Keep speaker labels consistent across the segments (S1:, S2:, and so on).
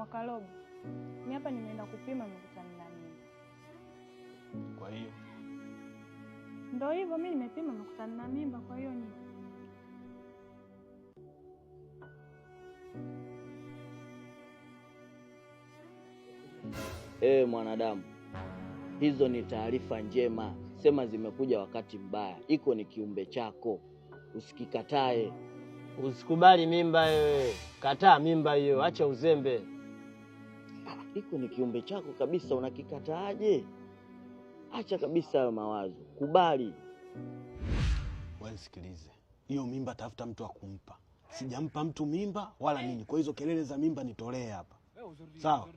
S1: mwaka robo. Mimi hapa nimeenda kupima nimekutana na mimba.
S2: Kwa hiyo
S1: ndio hivyo, mimi nimepima nimekutana na mimba, kwa hiyo ni
S3: mwanadamu, hizo ni taarifa njema. Sema zimekuja wakati mbaya. Iko ni kiumbe chako, usikikatae.
S4: Usikubali mimba wewe. Kataa mimba hiyo, acha uzembe.
S3: Iko ni kiumbe chako kabisa, unakikataaje? Acha kabisa hayo mawazo. Kubali.
S2: Wewe sikilize. Hiyo mimba tafuta mtu akumpa. Sijampa mtu mimba wala nini. Kwa hizo kelele za mimba nitolee hapa. Sawa?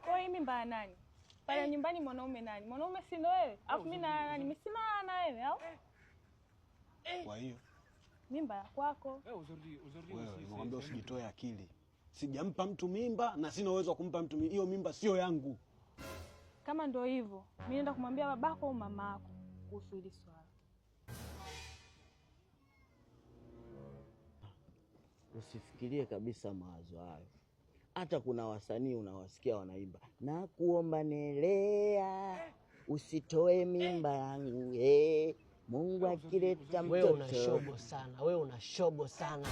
S1: Kwa hiyo mimba ya nani? Pale nyumbani mwanaume nani? Mwanaume si ndio wewe? Alafu mimi na nani? Mimi sina na wewe au?
S2: Kwa hiyo
S1: mimba ya kwako.
S2: Wewe nimekwambia usijitoe akili. Sijampa mtu mimba na sina uwezo wa kumpa mtu mimba. Hiyo mimba sio yangu.
S1: Kama ndio hivyo, mimi naenda kumwambia babako au mamako kuhusu hili swala.
S3: Usifikirie kabisa mawazo hayo. Hata kuna wasanii unawasikia wanaimba, na kuomba nelea, usitoe mimba yangu, Mungu akileta mtoto.
S4: Wewe unashobo sana, wewe unashobo sana.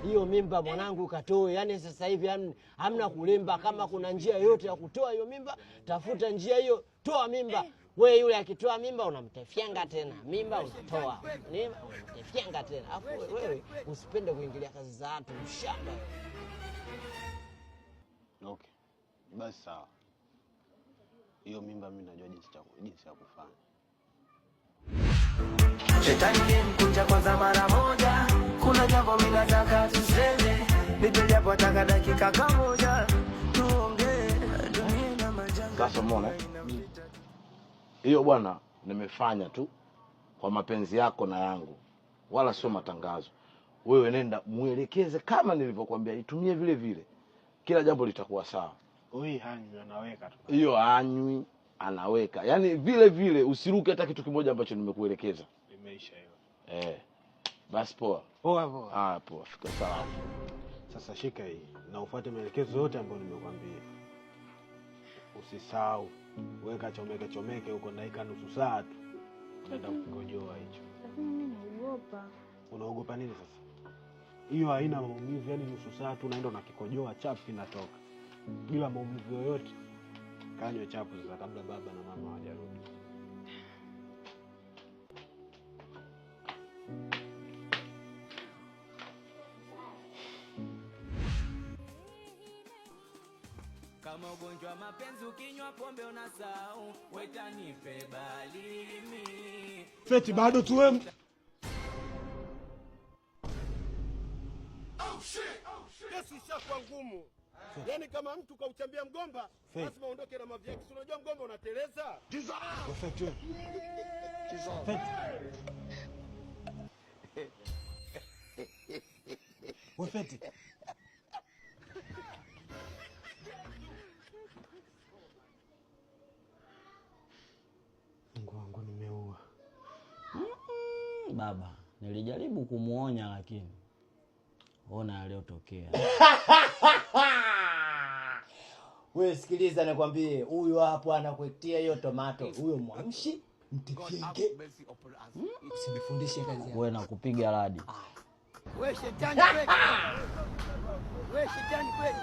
S4: Hiyo mimba mwanangu katoe. Yaani sasa hivi hamna kulemba. Kama kuna njia yote ya kutoa hiyo mimba, tafuta njia hiyo, toa mimba. Wewe yule akitoa mimba unamtefyanga tena. Mimba unatoa. Mimba unamtefyanga tena. Afu wewe usipende kuingilia kazi za watu, mshamba.
S2: Okay. Basi sawa. Hiyo mimba mimi najua jinsi ya kufanya.
S5: Shetani mkuja kwanza mara moja. Kuna jambo mimi nataka tuseme. Nipe hapo taka dakika moja. Tuongee dunia na majanga.
S6: Sasa umeona? Hiyo bwana nimefanya tu kwa mapenzi yako na yangu. Wala sio matangazo. Wewe nenda muelekeze kama nilivyokuambia, itumie vile vile. Kila jambo litakuwa sawa.
S2: Oi hanywi anaweka tu.
S6: Hiyo hanywi anaweka. Yaani vile vile usiruke hata kitu kimoja ambacho nimekuelekeza.
S2: Imeisha hiyo.
S6: Basi poa.
S2: Poa.
S6: Poa. Fika sawa.
S2: Sasa shika hii na ufuate maelekezo yote ambayo nimekwambia. Usisahau. Weka chomeke huko dakika nusu saa tu. Unaenda kukojoa hicho.
S1: Lakini mimi naogopa.
S2: Unaogopa nini sasa? Hiyo haina maumivu, yani nusu saa tu unaenda unakikojoa chapu inatoka. Bila maumivu yoyote. Kanywe chapu sasa kabla baba na mama hawajarudi.
S5: Kama ugonjwa mapenzi ukinywa pombe unasahau, weta nipe balimi.
S2: Feti bado tu wewe.
S7: Kesi ishakuwa ngumu. Yaani kama mtu kauchambia mgomba, lazima uondoke na mavyeki. Unajua mgomba unateleza?
S2: Feti. Feti. Mungu wangu nimeua.
S3: Baba, nilijaribu kumuonya lakini ona aliyotokea.
S4: Wewe sikiliza nikwambie, huyu hapo anakuetia hiyo tomato. Huyo mwamshi mtifieke. Usinifundishe kazi yako.
S3: Wewe nakupiga radi.
S5: Wewe shetani kweli. Wewe shetani kweli.